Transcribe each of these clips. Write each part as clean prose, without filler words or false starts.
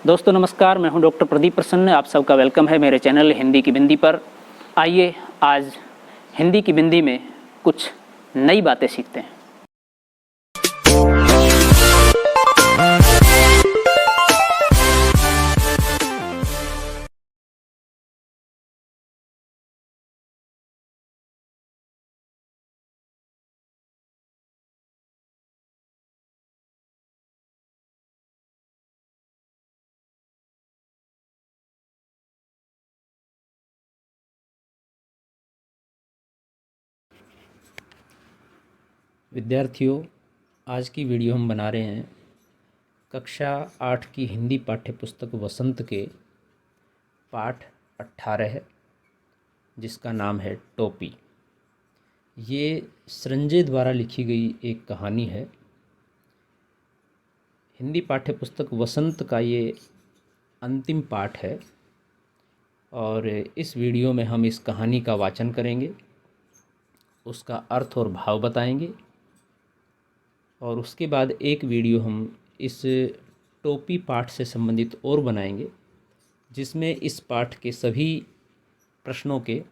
दोस्तों नमस्कार, मैं हूं डॉक्टर प्रदीप प्रसन्न। आप सबका वेलकम है मेरे चैनल हिंदी की बिंदी पर। आइए आज हिंदी की बिंदी में कुछ नई बातें सीखते हैं। विद्यार्थियों, आज की वीडियो हम बना रहे हैं कक्षा 8 की हिंदी पाठ्यपुस्तक वसंत के पाठ 18 है, जिसका नाम है टोपी। ये संजय द्वारा लिखी गई एक कहानी है। हिंदी पाठ्यपुस्तक वसंत का ये अंतिम पाठ है और इस वीडियो में हम इस कहानी का वाचन करेंगे, उसका अर्थ और भाव बताएंगे और उसके बाद एक वीडियो हम इस टोपी पाठ से संबंधित और बनाएंगे, जिसमें इस पाठ के सभी प्रश्नों के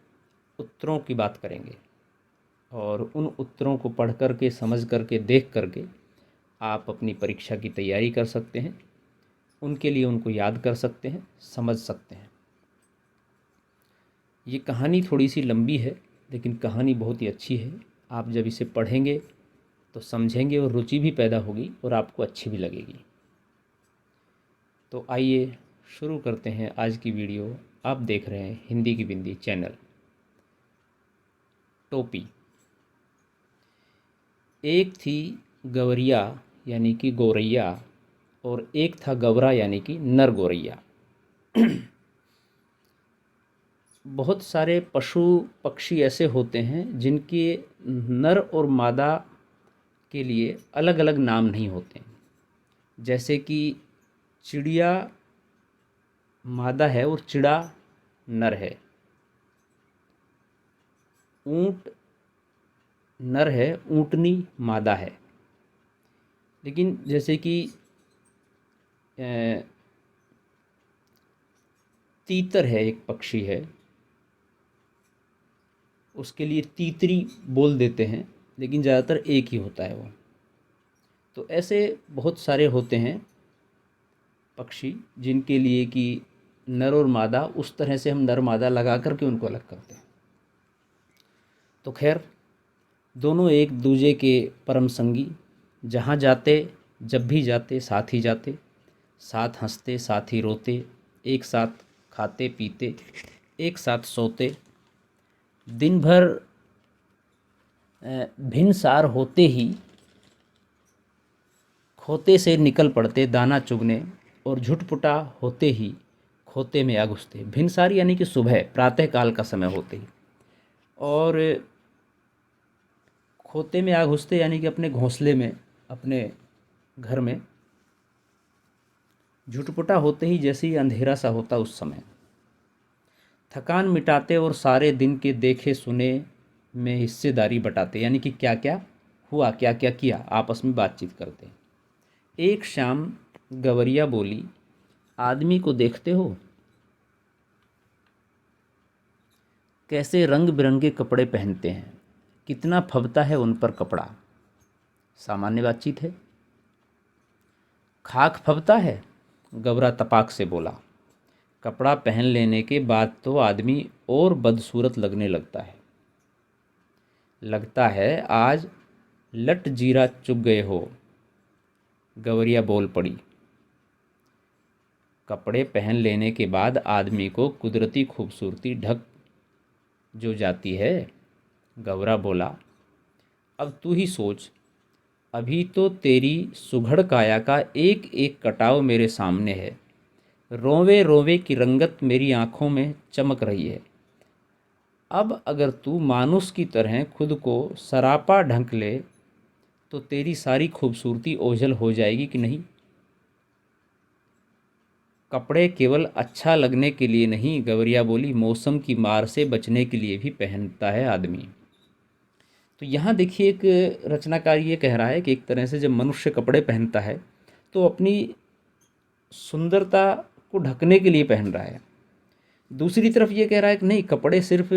उत्तरों की बात करेंगे और उन उत्तरों को पढ़ कर के, समझ कर के, देख कर के आप अपनी परीक्षा की तैयारी कर सकते हैं। उनके लिए उनको याद कर सकते हैं, समझ सकते हैं। ये कहानी थोड़ी सी लंबी है, लेकिन कहानी बहुत ही अच्छी है। आप जब इसे पढ़ेंगे तो समझेंगे और रुचि भी पैदा होगी और आपको अच्छी भी लगेगी। तो आइए शुरू करते हैं आज की वीडियो। आप देख रहे हैं हिंदी की बिंदी चैनल। टोपी। एक थी गवरिया यानी कि गौरैया और एक था गवरा यानी कि नर गौरैया। बहुत सारे पशु पक्षी ऐसे होते हैं जिनके नर और मादा के लिए अलग अलग नाम नहीं होते। जैसे कि चिड़िया मादा है और चिड़ा नर है। ऊंट नर है, ऊंटनी मादा है। लेकिन जैसे कि तीतर है, एक पक्षी है, उसके लिए तीतरी बोल देते हैं, लेकिन ज़्यादातर एक ही होता है वो। तो ऐसे बहुत सारे होते हैं पक्षी जिनके लिए कि नर और मादा, उस तरह से हम नर मादा लगा करके उनको अलग करते हैं। तो खैर, दोनों एक दूजे के परम संगी, जहाँ जाते, जब भी जाते साथ ही जाते, साथ हंसते साथ ही रोते, एक साथ खाते पीते, एक साथ सोते। दिन भर भिनसार होते ही खोते से निकल पड़ते दाना चुगने और झुटपुटा होते ही खोते में आ घुसते। भिनसार यानी कि सुबह, प्रातः काल का समय होते ही, और खोते में आ घुसते यानी कि अपने घोंसले में, अपने घर में। झुटपुटा होते ही जैसे ही अंधेरा सा होता उस समय। थकान मिटाते और सारे दिन के देखे सुने में हिस्सेदारी बटाते, यानी कि क्या क्या हुआ, क्या क्या किया, आपस में बातचीत करते। एक शाम गवरिया बोली, आदमी को देखते हो कैसे रंग बिरंगे कपड़े पहनते हैं, कितना फबता है उन पर कपड़ा। सामान्य बातचीत है। खाक फबता है, गवरा तपाक से बोला। कपड़ा पहन लेने के बाद तो आदमी और बदसूरत लगने लगता है आज लट जीरा चुग गए हो। गवरिया बोल पड़ी। कपड़े पहन लेने के बाद आदमी को कुदरती खूबसूरती ढक जो जाती है। गवरा बोला, अब तू ही सोच, अभी तो तेरी सुघड़ काया का एक एक कटाव मेरे सामने है। रोवे रोवे की रंगत मेरी आंखों में चमक रही है। अब अगर तू मानुस की तरह खुद को सरापा ढंक ले तो तेरी सारी खूबसूरती ओझल हो जाएगी कि नहीं। कपड़े केवल अच्छा लगने के लिए नहीं, गवरिया बोली, मौसम की मार से बचने के लिए भी पहनता है आदमी। तो यहाँ देखिए, एक रचनाकार ये कह रहा है कि एक तरह से जब मनुष्य कपड़े पहनता है तो अपनी सुंदरता को ढकने के लिए पहन रहा है, दूसरी तरफ ये कह रहा है कि नहीं, कपड़े सिर्फ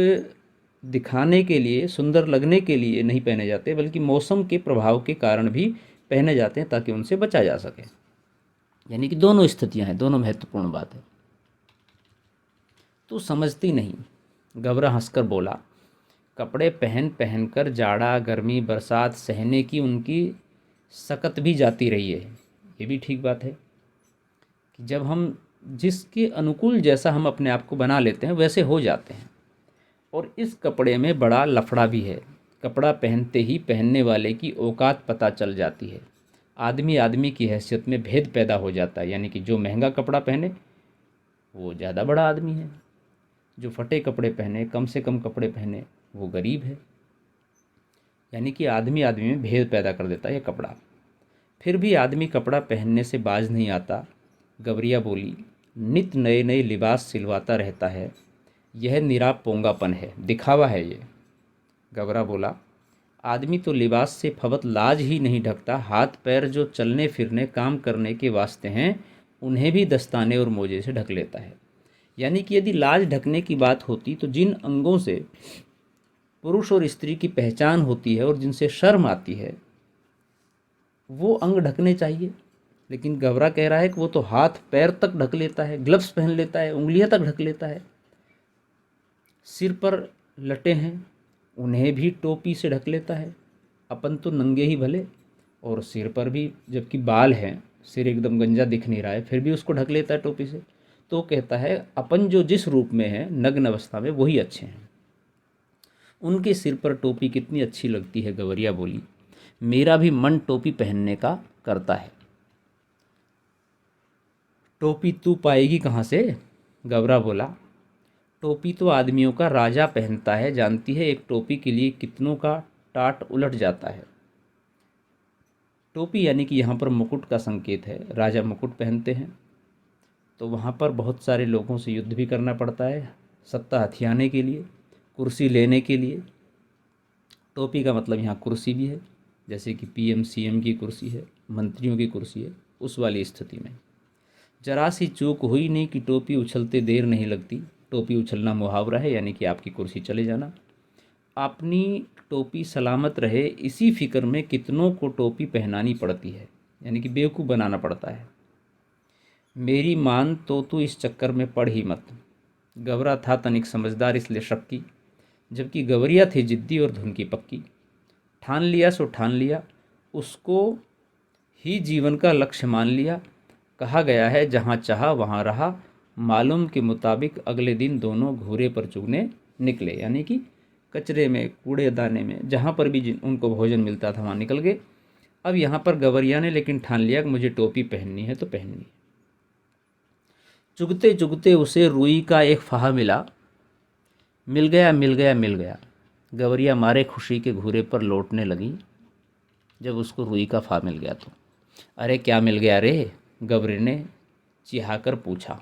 दिखाने के लिए, सुंदर लगने के लिए नहीं पहने जाते, बल्कि मौसम के प्रभाव के कारण भी पहने जाते हैं ताकि उनसे बचा जा सके। यानी कि दोनों स्थितियां हैं, दोनों महत्वपूर्ण बात है। तू समझती नहीं, गबरा हंसकर बोला। कपड़े पहन पहन कर जाड़ा, गर्मी, बरसात सहने की उनकी सकत भी जाती रही है। ये भी ठीक बात है कि जब हम जिसके अनुकूल जैसा हम अपने आप को बना लेते हैं वैसे हो जाते हैं। और इस कपड़े में बड़ा लफड़ा भी है। कपड़ा पहनते ही पहनने वाले की औकात पता चल जाती है। आदमी आदमी की हैसियत में भेद पैदा हो जाता है। यानी कि जो महंगा कपड़ा पहने वो ज़्यादा बड़ा आदमी है, जो फटे कपड़े पहने, कम से कम कपड़े पहने, वो गरीब है। यानी कि आदमी आदमी में भेद पैदा कर देता है ये कपड़ा। फिर भी आदमी कपड़ा पहनने से बाज नहीं आता। गवरिया बोली, नित नए नए लिबास सिलवाता रहता है, यह निरा पोंगापन है, दिखावा है ये। गबरा बोला, आदमी तो लिबास से फबत लाज ही नहीं ढकता, हाथ पैर जो चलने फिरने काम करने के वास्ते हैं उन्हें भी दस्ताने और मोजे से ढक लेता है। यानी कि यदि लाज ढकने की बात होती तो जिन अंगों से पुरुष और स्त्री की पहचान होती है और जिनसे शर्म आती है वो अंग ढकने चाहिए। लेकिन गबरा कह रहा है कि वो तो हाथ पैर तक ढक लेता है, ग्लव्स पहन लेता है, उंगलियां तक ढक लेता है। सिर पर लटे हैं उन्हें भी टोपी से ढक लेता है। अपन तो नंगे ही भले, और सिर पर भी जबकि बाल हैं, सिर एकदम गंजा दिख नहीं रहा है, फिर भी उसको ढक लेता है टोपी से। तो कहता है अपन जो जिस रूप में है नग्न अवस्था में वही अच्छे हैं। उनके सिर पर टोपी कितनी अच्छी लगती है। गवरिया बोली, मेरा भी मन टोपी पहनने का करता है। टोपी तू पाएगी कहाँ से? गबरा बोला, टोपी तो आदमियों का राजा पहनता है, जानती है एक टोपी के लिए कितनों का टाट उलट जाता है। टोपी यानी कि यहाँ पर मुकुट का संकेत है, राजा मुकुट पहनते हैं तो वहाँ पर बहुत सारे लोगों से युद्ध भी करना पड़ता है, सत्ता हथियाने के लिए, कुर्सी लेने के लिए। टोपी का मतलब यहाँ कुर्सी भी है, जैसे कि पीएम सीएम की कुर्सी है, मंत्रियों की कुर्सी है, उस वाली स्थिति में। जरा सी चूक हुई नहीं कि टोपी उछलते देर नहीं लगती। टोपी उछलना मुहावरा है, यानी कि आपकी कुर्सी चले जाना। अपनी टोपी सलामत रहे इसी फिक्र में कितनों को टोपी पहनानी पड़ती है, यानी कि बेवकूफ़ बनाना पड़ता है। मेरी मान तो तू इस चक्कर में पड़ ही मत। गबरा था तनिक समझदार, इसलिए शक की, जबकि गवरिया थी जिद्दी और धुन की पक्की। ठान लिया सो ठान लिया, उसको ही जीवन का लक्ष्य मान लिया। कहा गया है जहाँ चाहा वहाँ रहा, मालूम के मुताबिक अगले दिन दोनों घूरे पर चुगने निकले। यानी कि कचरे में, कूड़े दाने में, जहाँ पर भी उनको भोजन मिलता था वहाँ निकल गए। अब यहाँ पर गवरिया ने लेकिन ठान लिया कि मुझे टोपी पहननी है तो पहननी है। चुगते चुगते उसे रुई का एक फाहा मिला। मिल गया मिल गया मिल गया। गवरिया मारे खुशी के घूरे पर लौटने लगी जब उसको रुई का फाहा मिल गया तो। अरे क्या मिल गया रे? गवरे ने चिहाकर पूछा।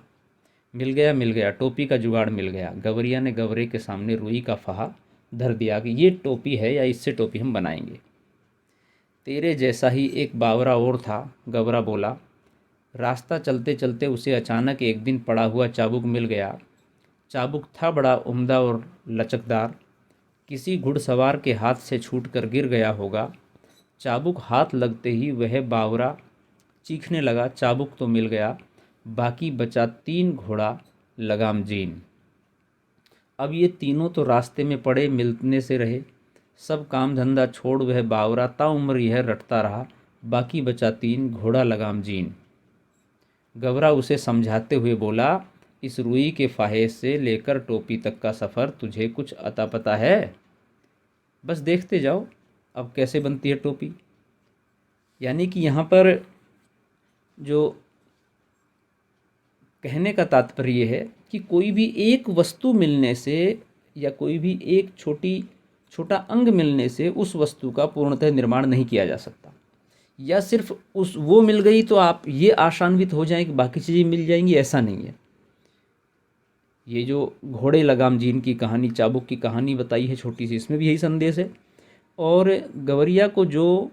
मिल गया, टोपी का जुगाड़ मिल गया। गवरिया ने गवरे के सामने रुई का फाहा धर दिया कि ये टोपी है या इससे टोपी हम बनाएंगे। तेरे जैसा ही एक बावरा और था, गवरा बोला। रास्ता चलते चलते उसे अचानक एक दिन पड़ा हुआ चाबुक मिल गया। चाबुक था बड़ा उम्दा और लचकदार, किसी घुड़सवार के हाथ से छूटकर गिर गया होगा। चाबुक हाथ लगते ही वह बावरा चीखने लगा, चाबुक तो मिल गया, बाकी बचा 3 घोड़ा लगाम जीन। अब ये तीनों तो रास्ते में पड़े मिलने से रहे। सब काम धंधा छोड़ वह बावरा ताउम्र यह रटता रहा, बाकी बचा 3 घोड़ा लगाम जीन। गवरा उसे समझाते हुए बोला, इस रुई के फाहे से लेकर टोपी तक का सफ़र तुझे कुछ अता पता है? बस देखते जाओ अब कैसे बनती है टोपी। यानी कि यहाँ पर जो कहने का तात्पर्य है कि कोई भी एक वस्तु मिलने से या कोई भी एक छोटा अंग मिलने से उस वस्तु का पूर्णतः निर्माण नहीं किया जा सकता। या सिर्फ वो मिल गई तो आप ये आशान्वित हो जाएं कि बाकी चीज़ें मिल जाएंगी, ऐसा नहीं है। ये जो घोड़े लगाम जीन की कहानी, चाबुक की कहानी बताई है छोटी सी, इसमें भी यही संदेश है। और गवरिया को जो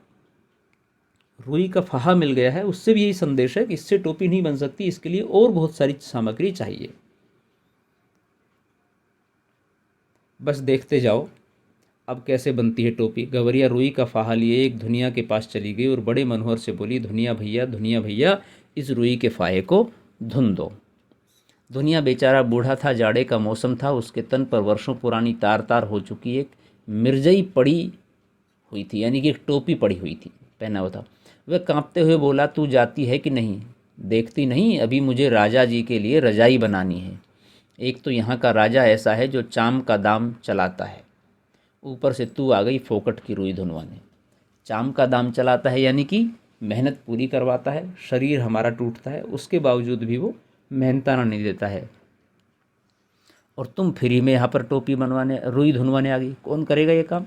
रुई का फाहा मिल गया है, उससे भी यही संदेश है कि इससे टोपी नहीं बन सकती, इसके लिए और बहुत सारी सामग्री चाहिए। बस देखते जाओ अब कैसे बनती है टोपी। गवरिया रुई का फाहा लिए एक धुनिया के पास चली गई और बड़े मनोहर से बोली, धुनिया भैया इस रुई के फाहे को धुन दो। धुनिया बेचारा बूढ़ा था, जाड़े का मौसम था, उसके तन पर वर्षों पुरानी तार तार हो चुकी एक मिर्जई पड़ी हुई थी, यानी कि एक टोपी पड़ी हुई थी, पहना हुआ था। वह कांपते हुए बोला, तू जाती है कि नहीं? देखती नहीं, अभी मुझे राजा जी के लिए रजाई बनानी है। एक तो यहाँ का राजा ऐसा है जो चाम का दाम चलाता है, ऊपर से तू आ गई फोकट की रुई धुनवाने। चाम का दाम चलाता है यानी कि मेहनत पूरी करवाता है, शरीर हमारा टूटता है, उसके बावजूद भी वो मेहनताना नहीं देता है, और तुम फ्री में यहाँ पर टोपी बनवाने रुई धुनवाने आ गई। कौन करेगा ये काम?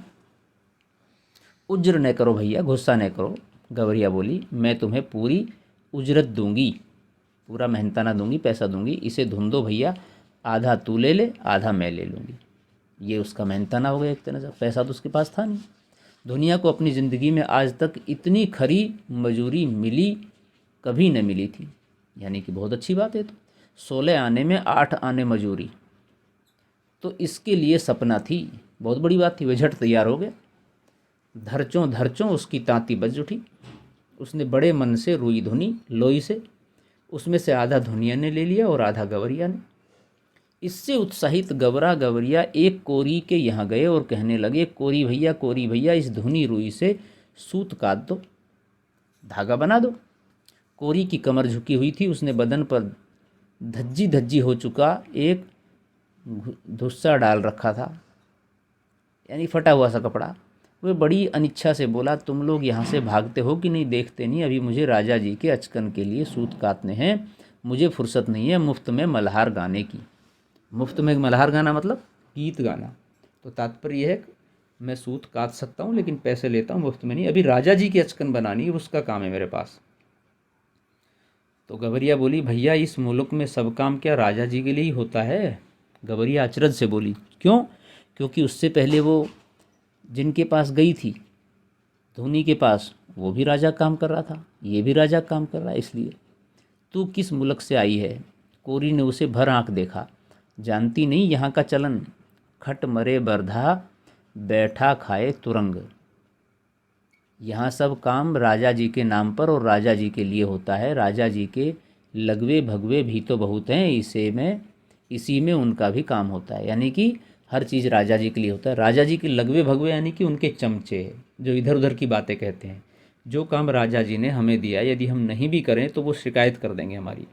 उज्र न करो भैया, गुस्सा न करो। गवरिया बोली, मैं तुम्हें पूरी उजरत दूंगी, पूरा मेहनताना दूंगी, पैसा दूंगी, इसे धुन दो भैया, आधा तू ले ले, आधा मैं ले लूँगी। ये उसका मेहनताना हो गया एक तरह से, पैसा तो उसके पास था नहीं। दुनिया को अपनी ज़िंदगी में आज तक इतनी खरी मजूरी मिली कभी न मिली थी, यानी कि बहुत अच्छी बात है। तो 16 आने में 8 आने मजूरी, तो इसके लिए सपना थी, बहुत बड़ी बात थी। वह झट तैयार हो गया, धरचों धरचों उसकी तांती बज उठी। उसने बड़े मन से रुई धुनी लोई से, उसमें से आधा धुनिया ने ले लिया और आधा गवरिया ने। इससे उत्साहित गवरिया एक कोरी के यहाँ गए और कहने लगे, कोरी भैया इस धुनी रुई से सूत काट दो, धागा बना दो। कोरी की कमर झुकी हुई थी, उसने बदन पर धज्जी धज्जी हो चुका एक धुस्सा डाल रखा था, यानी फटा हुआ सा कपड़ा। वह बड़ी अनिच्छा से बोला, तुम लोग यहाँ से भागते हो कि नहीं? देखते नहीं, अभी मुझे राजा जी के अचकन के लिए सूत काटने हैं, मुझे फुर्सत नहीं है मुफ्त में मल्हार गाने की। मुफ्त में मल्हार गाना मतलब गीत गाना, तो तात्पर्य यह है कि मैं सूत काट सकता हूँ लेकिन पैसे लेता हूँ, मुफ्त में नहीं। अभी राजा जी की अचकन बनानी है, उसका काम है मेरे पास। तो गवरिया बोली, भैया इस मुल्क में सब काम क्या राजा जी के लिए ही होता है? गवरिया अचरज से बोली, क्यों? क्योंकि उससे पहले वो जिनके पास गई थी, धोनी के पास, वो भी राजा काम कर रहा था, ये भी राजा काम कर रहा है, इसलिए। तू किस मुल्क से आई है? कोरी ने उसे भर आँख देखा। जानती नहीं यहाँ का चलन, खट मरे बरधा बैठा खाए तुरंग। यहाँ सब काम राजा जी के नाम पर और राजा जी के लिए होता है। राजा जी के लगवे भगवे भी तो बहुत हैं, इसी में उनका भी काम होता है, यानी कि हर चीज़ राजा जी के लिए होता है। राजा जी के लगवे भगवे यानी कि उनके चमचे, जो इधर उधर की बातें कहते हैं। जो काम राजा जी ने हमें दिया, यदि हम नहीं भी करें तो वो शिकायत कर देंगे हमारी,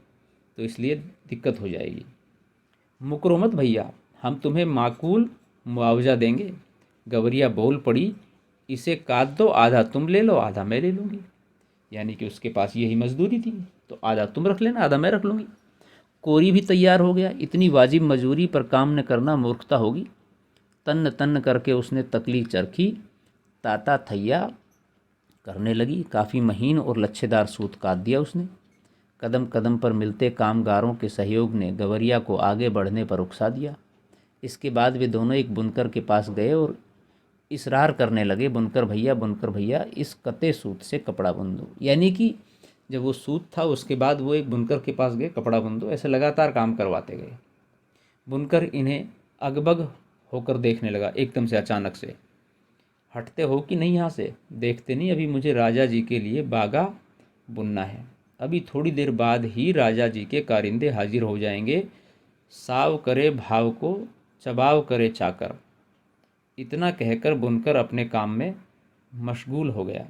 तो इसलिए दिक्कत हो जाएगी। मुकरो मत भैया, हम तुम्हें माकूल मुआवजा देंगे। गवरिया बोल पड़ी, इसे काट दो, आधा तुम ले लो, आधा मैं ले लूँगी। यानी कि उसके पास यही मजदूरी थी, तो आधा तुम रख लेना, आधा मैं रख लूँगी। कोरी भी तैयार हो गया। इतनी वाजिब मजूरी पर काम न करना मूर्खता होगी। तन्न तन्न करके उसने तकली चरखी ताता थैया करने लगी। काफ़ी महीन और लच्छेदार सूत काट दिया उसने। कदम कदम पर मिलते कामगारों के सहयोग ने गवरिया को आगे बढ़ने पर उकसा दिया। इसके बाद वे दोनों एक बुनकर के पास गए और इसरार करने लगे, बुनकर भैया इस कते सूत से कपड़ा बुन दो। यानी कि जब वो सूत था उसके बाद वो एक बुनकर के पास गए, कपड़ा बुन दो, ऐसे लगातार काम करवाते गए। बुनकर इन्हें अगबग होकर देखने लगा। एकदम से अचानक से, हटते हो कि नहीं यहाँ से? देखते नहीं, अभी मुझे राजा जी के लिए बागा बुनना है। अभी थोड़ी देर बाद ही राजा जी के कारिंदे हाजिर हो जाएंगे। साव करे भाव को, चबाव करे चाकर। इतना कहकर बुनकर अपने काम में मशगूल हो गया।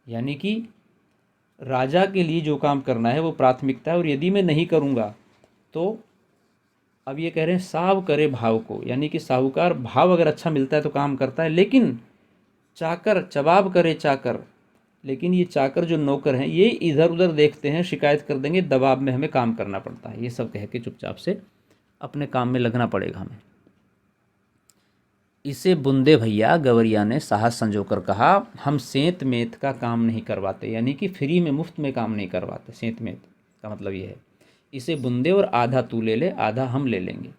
यानी कि राजा के लिए जो काम करना है वो प्राथमिकता है, और यदि मैं नहीं करूँगा तो अब ये कह रहे हैं साव करे भाव को, यानी कि साहूकार भाव अगर अच्छा मिलता है तो काम करता है, लेकिन चाकर चबाब करे चाकर, लेकिन ये चाकर जो नौकर हैं ये इधर उधर देखते हैं, शिकायत कर देंगे, दबाव में हमें काम करना पड़ता है। ये सब कह के चुपचाप से अपने काम में लगना पड़ेगा हमें। इसे बुंदे भैया, गवरिया ने साहस संजोकर कहा, हम सेंत मेत का काम नहीं करवाते, यानी कि फ्री में मुफ्त में काम नहीं करवाते। सेंत मेत का मतलब ये है, इसे बुंदे और आधा तू ले ले, आधा हम ले लेंगे।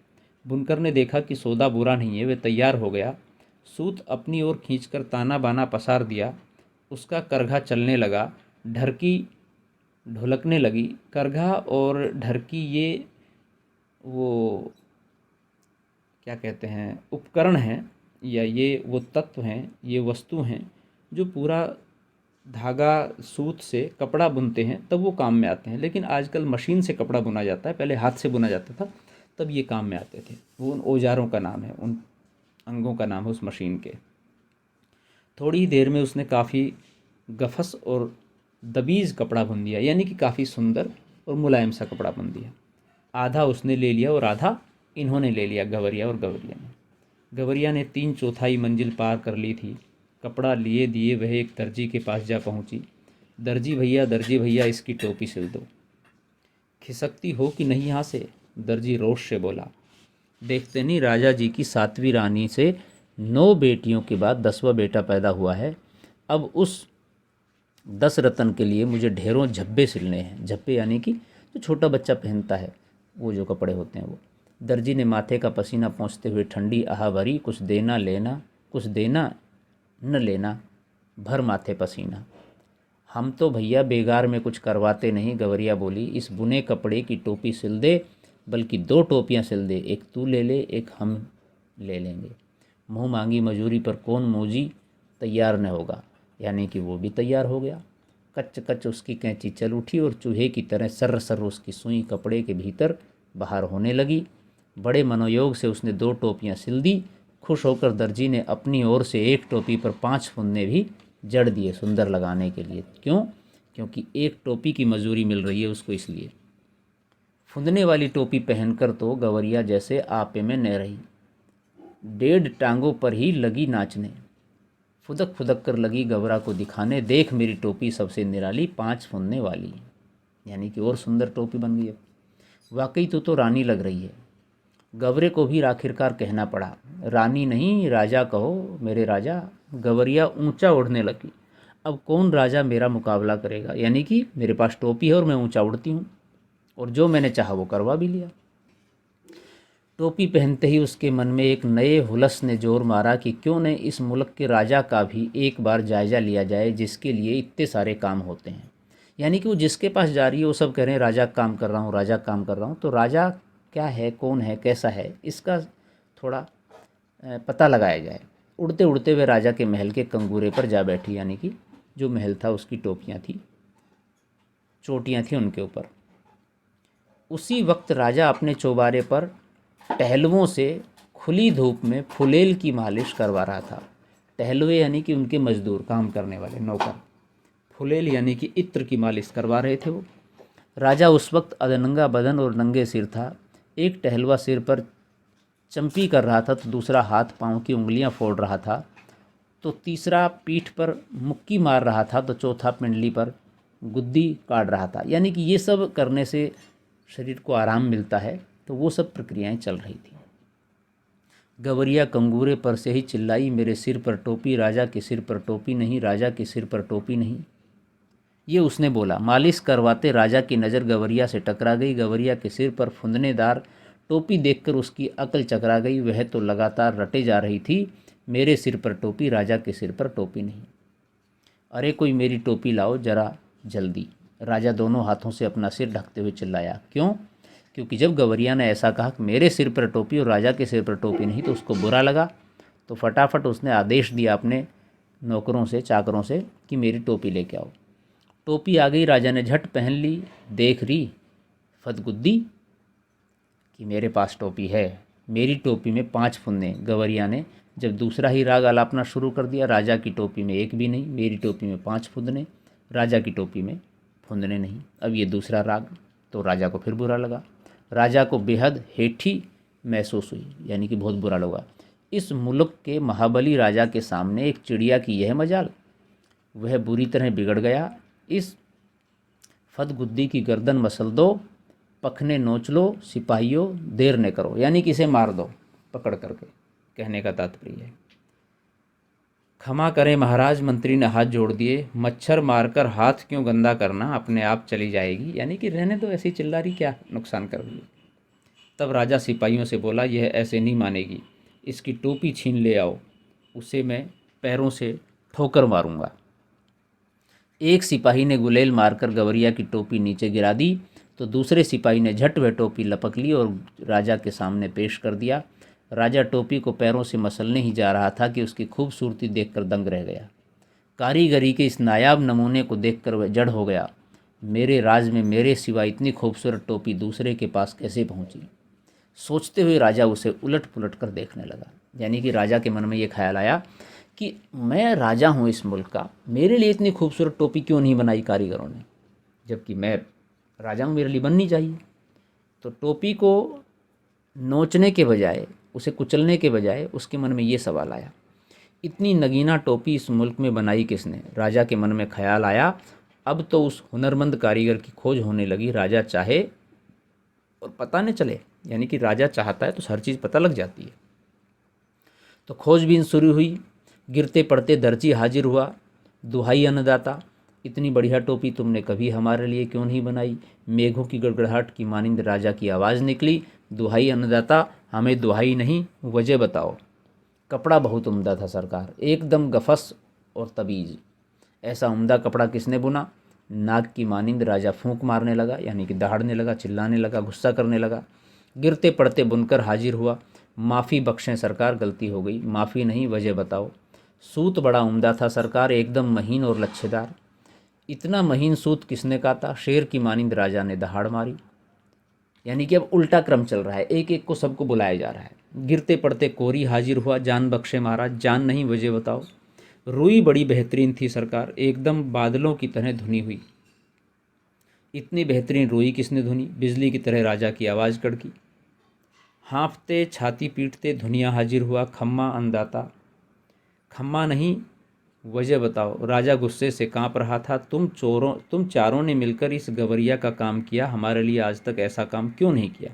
बुनकर ने देखा कि सौदा बुरा नहीं है, वे तैयार हो गया। सूत अपनी ओर खींचकर ताना बाना पसार दिया। उसका करघा चलने लगा, ढरकी ढुलकने लगी। करघा और ढरकी ये वो क्या कहते हैं, उपकरण हैं, या ये वो तत्व हैं, ये वस्तु हैं जो पूरा धागा सूत से कपड़ा बुनते हैं तब वो काम में आते हैं। लेकिन आजकल मशीन से कपड़ा बुना जाता है, पहले हाथ से बुना जाता था, तब ये काम में आते थे। वो उन औजारों का नाम है, उन अंगों का नाम है उस मशीन के। थोड़ी ही देर में उसने काफ़ी गफस और दबीज कपड़ा बुन दिया, यानी कि काफ़ी सुंदर और मुलायम सा कपड़ा बुन दिया। आधा उसने ले लिया और आधा इन्होंने ले लिया, गवरिया और गवरिया ने। गवरिया ने 3/4 मंजिल पार कर ली थी। कपड़ा लिए दिए वह एक दर्जी के पास जा पहुंची। दर्जी भैया इसकी टोपी सिल दो। खिसकती हो कि नहीं यहाँ से, दर्जी रोष से बोला। देखते नहीं राजा जी की 7वीं रानी से 9 बेटियों के बाद 10वां बेटा पैदा हुआ है। अब उस 10 रत्न के लिए मुझे ढेरों झब्बे सिलने हैं। झब्बे यानी कि जो छोटा बच्चा पहनता है, वो जो कपड़े होते हैं वो। दर्जी ने माथे का पसीना पोंछते हुए ठंडी आह भरी, कुछ देना लेना, कुछ देना न लेना, भर माथे पसीना। हम तो भैया बेगार में कुछ करवाते नहीं, गवरिया बोली। इस बुने कपड़े की टोपी सिल दे, बल्कि 2 टोपियाँ सिल दे, एक तू ले ले, एक हम ले लेंगे। मुँह मांगी मजूरी पर कौन मौजी तैयार न होगा, यानी कि वो भी तैयार हो गया। कच्च कच्च उसकी कैंची चल उठी और चूहे की तरह सर्र सर्र उसकी सुई कपड़े के भीतर बाहर होने लगी। बड़े मनोयोग से उसने 2 टोपियाँ सिल दी। खुश होकर दर्जी ने अपनी ओर से एक टोपी पर 5 फुन्ने भी जड़ दिए सुंदर लगाने के लिए। क्यों? क्योंकि एक टोपी की मजूरी मिल रही है उसको, इसलिए। फुंदने वाली टोपी पहनकर तो गवरिया जैसे आपे में न रही। 1.5 टांगों पर ही लगी नाचने। फुदक फुदक कर लगी गवरा को दिखाने, देख मेरी टोपी सबसे निराली 5 फुनने वाली, यानी कि और सुंदर टोपी बन गई। वाकई तो रानी लग रही है। गवरे को भी आखिरकार कहना पड़ा, रानी नहीं राजा कहो मेरे राजा। गवरिया ऊंचा उड़ने लगी। अब कौन राजा मेरा मुकाबला करेगा, यानी कि मेरे पास टोपी है और मैं ऊंचा उड़ती हूँ, और जो मैंने चाहा वो करवा भी लिया। टोपी पहनते ही उसके मन में एक नए हुलस ने जोर मारा कि क्यों न इस मुल्क के राजा का भी एक बार जायज़ा लिया जाए, जिसके लिए इतने सारे काम होते हैं। यानी कि वो जिसके पास जा रही है वो सब कह रहे हैं राजा काम कर रहा हूँ, राजा काम कर रहा हूँ। तो राजा क्या है, कौन है, कैसा है, इसका थोड़ा पता लगाया जाए। उड़ते उड़ते वे राजा के महल के कंगूरे पर जा बैठी, यानी कि जो महल था उसकी टोपियाँ थी, चोटियाँ थी उनके ऊपर। उसी वक्त राजा अपने चौबारे पर टहलुओं से खुली धूप में फुलेल की मालिश करवा रहा था। टहलुए यानी कि उनके मजदूर, काम करने वाले नौकर। फुलेल यानी कि इत्र की मालिश करवा रहे थे वो। राजा उस वक्त अधनंगा बदन और नंगे सिर था। एक टहलुआ सिर पर चंपी कर रहा था, तो दूसरा हाथ पाँव की उंगलियां फोड़ रहा था, तो तीसरा पीठ पर मुक्की मार रहा था, तो चौथा पिंडली पर गुद्दी काट रहा था। यानी कि ये सब करने से शरीर को आराम मिलता है, तो वो सब प्रक्रियाएं चल रही थी। गवरिया कंगूरे पर से ही चिल्लाई, मेरे सिर पर टोपी, राजा के सिर पर टोपी नहीं, राजा के सिर पर टोपी नहीं। ये उसने बोला। मालिश करवाते राजा की नज़र गवरिया से टकरा गई। गवरिया के सिर पर फुंदनेदार टोपी देखकर उसकी अकल चकरा गई। वह तो लगातार रटे जा रही थी, मेरे सिर पर टोपी, राजा के सिर पर टोपी नहीं। अरे कोई मेरी टोपी लाओ जरा जल्दी। राजा दोनों हाथों से अपना सिर ढकते हुए चिल्लाया। क्यों? क्योंकि जब गवरिया ने ऐसा कहा कि मेरे सिर पर टोपी और राजा के सिर पर टोपी नहीं, तो उसको बुरा लगा। तो फटाफट उसने आदेश दिया अपने नौकरों से, चाकरों से कि मेरी टोपी लेके आओ। टोपी आ गई। राजा ने झट पहन ली। देख रही फदगुद्दी कि मेरे पास टोपी है। मेरी टोपी में 5 फुन्ने। गवरिया ने जब दूसरा ही राग आलापना शुरू कर दिया। राजा की टोपी में एक भी नहीं, मेरी टोपी में 5 फुंदने, राजा की टोपी में फुंदने नहीं। अब ये दूसरा राग, तो राजा को फिर बुरा लगा। राजा को बेहद हेठी महसूस हुई, यानी कि बहुत बुरा लगा। इस मुल्क के महाबली राजा के सामने एक चिड़िया की यह मजाल। वह बुरी तरह बिगड़ गया। इस फदगुद्दी की गर्दन मसल दो, पखने नोच लो, सिपाहियों देर न करो, यानी कि इसे मार दो पकड़ करके, कहने का तात्पर्य है। क्षमा करें महाराज, मंत्री ने हाथ जोड़ दिए। मच्छर मारकर हाथ क्यों गंदा करना, अपने आप चली जाएगी, यानी कि रहने दो, ऐसी चिल्ला रही, क्या नुकसान कर रही है। तब राजा सिपाहियों से बोला, यह ऐसे नहीं मानेगी, इसकी टोपी छीन ले आओ, उसे मैं पैरों से ठोकर मारूंगा। एक सिपाही ने गुलेल मारकर गवरिया की टोपी नीचे गिरा दी तो दूसरे सिपाही ने झट वह टोपी लपक ली और राजा के सामने पेश कर दिया। राजा टोपी को पैरों से मसलने ही जा रहा था कि उसकी खूबसूरती देखकर दंग रह गया। कारीगरी के इस नायाब नमूने को देखकर वह जड़ हो गया। मेरे राज में मेरे सिवा इतनी खूबसूरत टोपी दूसरे के पास कैसे पहुंची? सोचते हुए राजा उसे उलट पुलट कर देखने लगा। यानी कि राजा के मन में ये ख्याल आया कि मैं राजा हूँ इस मुल्क का, मेरे लिए इतनी खूबसूरत टोपी क्यों नहीं बनाई कारीगरों ने, जबकि मैं राजा हूँ, मेरे लिए बननी चाहिए। तो टोपी को नोचने के बजाय, उसे कुचलने के बजाय उसके मन में ये सवाल आया, इतनी नगीना टोपी इस मुल्क में बनाई किसने? राजा के मन में ख्याल आया। अब तो उस हुनरमंद कारीगर की खोज होने लगी। राजा चाहे और पता न चले, यानी कि राजा चाहता है तो हर चीज़ पता लग जाती है। तो खोजबीन शुरू हुई। गिरते पड़ते दर्जी हाजिर हुआ। दुहाई अन्नदाता, इतनी बढ़िया टोपी तुमने कभी हमारे लिए क्यों नहीं बनाई? मेघों की गड़गड़ाहट की मानिंद राजा की आवाज़ निकली, दुहाई अन्नदाता, हमें दुहाई नहीं, वजह बताओ। कपड़ा बहुत उम्दा था सरकार, एकदम गफस और तबीज। ऐसा उम्दा कपड़ा किसने बुना? नाग की मानिंद राजा फूंक मारने लगा, यानी कि दहाड़ने लगा, चिल्लाने लगा, गुस्सा करने लगा। गिरते पड़ते बुनकर हाजिर हुआ। माफ़ी बख्शें सरकार, गलती हो गई। माफ़ी नहीं, वजह बताओ। सूत बड़ा उम्दा था सरकार, एकदम महीन और लच्छेदार। इतना महीन सूत किसने काता? शेर की मानिंद राजा ने दहाड़ मारी। यानी कि अब उल्टा क्रम चल रहा है, एक एक को सबको बुलाया जा रहा है। गिरते पड़ते कोरी हाजिर हुआ। जान बख्शे महाराज, जान नहीं, वजह बताओ। रुई बड़ी बेहतरीन थी सरकार, एकदम बादलों की तरह धुनी हुई। इतनी बेहतरीन रुई किसने धुनी? बिजली की तरह राजा की आवाज़ कड़की। हाँफते छाती पीटते धुनिया हाजिर हुआ। खम्मा अन्नदाता, खम्मा नहीं, वजह बताओ। राजा गुस्से से कांप रहा था। तुम चारों ने मिलकर इस गवरिया का काम किया, हमारे लिए आज तक ऐसा काम क्यों नहीं किया?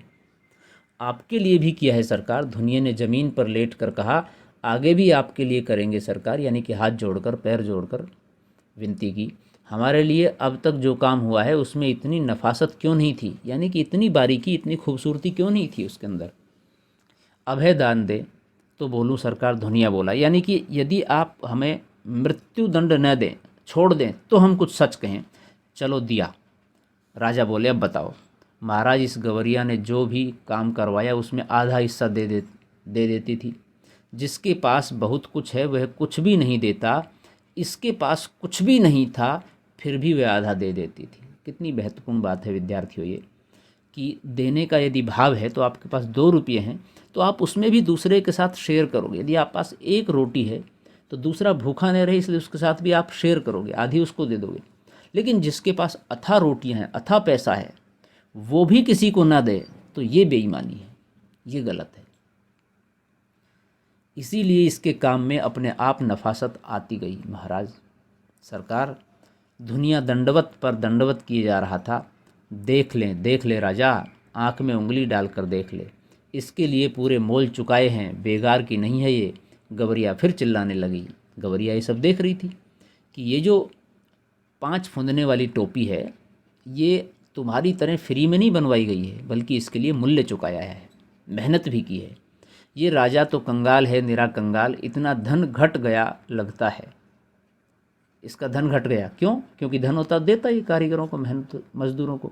आपके लिए भी किया है सरकार, धुनिये ने ज़मीन पर लेट कर कहा। आगे भी आपके लिए करेंगे सरकार, यानी कि हाथ जोड़कर, पैर जोड़कर विनती की। हमारे लिए अब तक जो काम हुआ है उसमें इतनी नफासत क्यों नहीं थी, यानी कि इतनी बारीकी, इतनी खूबसूरती क्यों नहीं थी उसके अंदर? अभय दान दे तो बोलूँ सरकार, धुनिया बोला। यानी कि यदि आप हमें मृत्यु दंड न दें, छोड़ दें, तो हम कुछ सच कहें। चलो दिया। राजा बोले, अब बताओ। महाराज, इस गवरिया ने जो भी काम करवाया उसमें आधा हिस्सा दे देती थी। जिसके पास बहुत कुछ है वह कुछ भी नहीं देता। इसके पास कुछ भी नहीं था, फिर भी वह आधा दे देती थी। कितनी महत्वपूर्ण बात है विद्यार्थियों ये, कि देने का यदि भाव है तो आपके पास 2 रुपये हैं तो आप उसमें भी दूसरे के साथ शेयर करोगे। यदि आप पास 1 रोटी है तो दूसरा भूखा नहीं रहे, इसलिए उसके साथ भी आप शेयर करोगे, आधी उसको दे दोगे। लेकिन जिसके पास अथाह रोटियां हैं, अथाह पैसा है, वो भी किसी को ना दे, तो ये बेईमानी है, ये गलत है। इसीलिए इसके काम में अपने आप नफासत आती गई। महाराज सरकार, दुनिया दंडवत पर दंडवत किए जा रहा था। देख ले राजा, आँख में उंगली डालकर देख ले, इसके लिए पूरे मोल चुकाए हैं, बेगार की नहीं है ये। गवरिया फिर चिल्लाने लगी। गवरिया ये सब देख रही थी कि ये जो 5 फुंदने वाली टोपी है, ये तुम्हारी तरह फ्री में नहीं बनवाई गई है, बल्कि इसके लिए मूल्य चुकाया है, मेहनत भी की है। ये राजा तो कंगाल है, निरा कंगाल। इतना धन घट गया लगता है, इसका धन घट गया। क्यों? क्योंकि धन होता देता ही कारीगरों को, मेहनत मजदूरों को।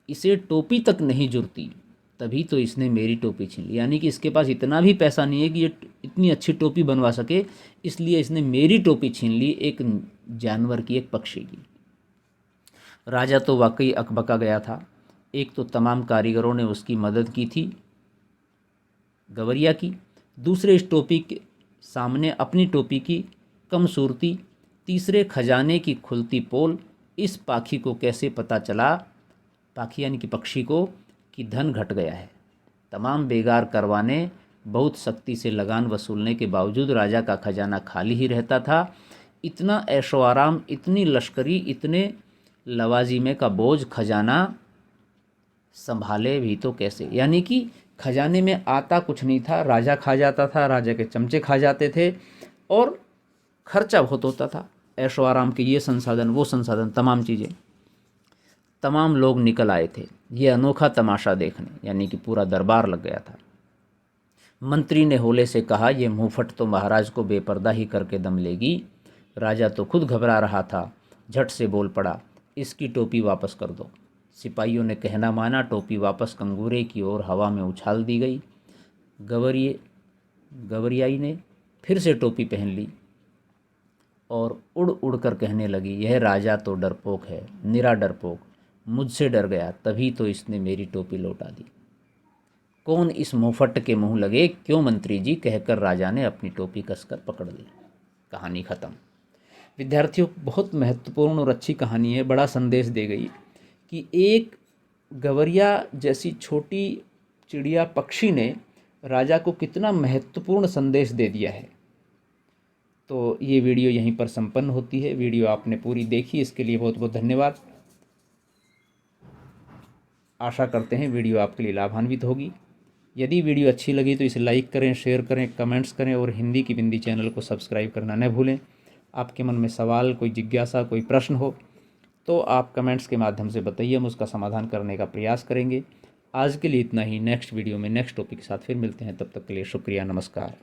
इसे टोपी तक नहीं जुड़ती, तभी तो इसने मेरी टोपी छीन ली। यानी कि इसके पास इतना भी पैसा नहीं है कि ये इतनी अच्छी टोपी बनवा सके, इसलिए इसने मेरी टोपी छीन ली, एक जानवर की, एक पक्षी की। राजा तो वाकई अकबका गया था। एक तो तमाम कारीगरों ने उसकी मदद की थी, गवरिया की। दूसरे, इस टोपी के सामने अपनी टोपी की कम सूरती। तीसरे, खजाने की खुलती पोल। इस पाखी को कैसे पता चला, पाखी यानी कि पक्षी को, कि धन घट गया है। तमाम बेगार करवाने, बहुत सख्ती से लगान वसूलने के बावजूद राजा का खजाना खाली ही रहता था। इतना ऐशो आराम, इतनी लश्करी, इतने लवाजिमे का बोझ खजाना संभाले भी तो कैसे? यानी कि खजाने में आता कुछ नहीं था, राजा खा जाता था, राजा के चमचे खा जाते थे, और खर्चा बहुत होता था। ऐशो आराम के ये संसाधन, वो संसाधन, तमाम चीज़ें। तमाम लोग निकल आए थे ये अनोखा तमाशा देखने, यानी कि पूरा दरबार लग गया था। मंत्री ने होले से कहा, ये मुंहफट तो महाराज को बेपर्दा ही करके दम लेगी। राजा तो खुद घबरा रहा था झट से बोल पड़ा, इसकी टोपी वापस कर दो। सिपाहियों ने कहना माना, टोपी वापस कंगूरे की ओर हवा में उछाल दी गई। गवरियाई ने फिर से टोपी पहन ली और उड़ उड़ कर कहने लगी, यह राजा तो डरपोक है, निरा डरपोक। मुझसे डर गया, तभी तो इसने मेरी टोपी लौटा दी। कौन इस मुंहफट के मुंह लगे, क्यों मंत्री जी, कहकर राजा ने अपनी टोपी कसकर पकड़ ली। कहानी ख़त्म। विद्यार्थियों, बहुत महत्वपूर्ण और अच्छी कहानी है, बड़ा संदेश दे गई कि एक गवरिया जैसी छोटी चिड़िया पक्षी ने राजा को कितना महत्वपूर्ण संदेश दे दिया है। तो ये वीडियो यहीं पर संपन्न होती है। वीडियो आपने पूरी देखी, इसके लिए बहुत बहुत धन्यवाद। आशा करते हैं वीडियो आपके लिए लाभान्वित होगी। यदि वीडियो अच्छी लगी तो इसे लाइक करें, शेयर करें, कमेंट्स करें और हिंदी की बिंदी चैनल को सब्सक्राइब करना न भूलें। आपके मन में सवाल, कोई जिज्ञासा, कोई प्रश्न हो तो आप कमेंट्स के माध्यम से बताइए, हम उसका समाधान करने का प्रयास करेंगे। आज के लिए इतना ही। नेक्स्ट वीडियो में नेक्स्ट टॉपिक के साथ फिर मिलते हैं। तब तक के लिए शुक्रिया, नमस्कार।